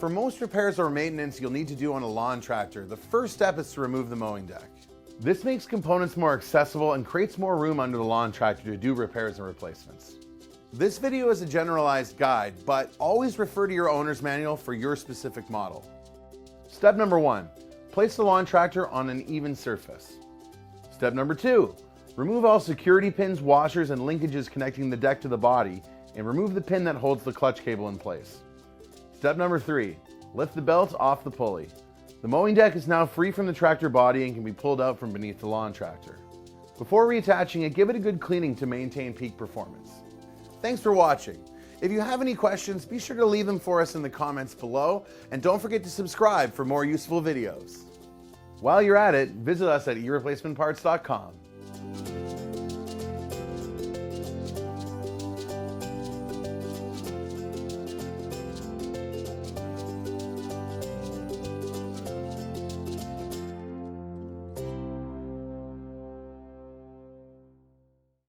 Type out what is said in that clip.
For most repairs or maintenance you'll need to do on a lawn tractor, the first step is to remove the mowing deck. This makes components more accessible and creates more room under the lawn tractor to do repairs and replacements. This video is a generalized guide, but always refer to your owner's manual for your specific model. Step number 1, place the lawn tractor on an even surface. Step number 2, remove all security pins, washers, and linkages connecting the deck to the body, and remove the pin that holds the clutch cable in place. Step number 3, lift the belt off the pulley. The mowing deck is now free from the tractor body and can be pulled out from beneath the lawn tractor. Before reattaching it, give it a good cleaning to maintain peak performance. Thanks for watching. If you have any questions, be sure to leave them for us in the comments below, and don't forget to subscribe for more useful videos. While you're at it, visit us at eReplacementParts.com.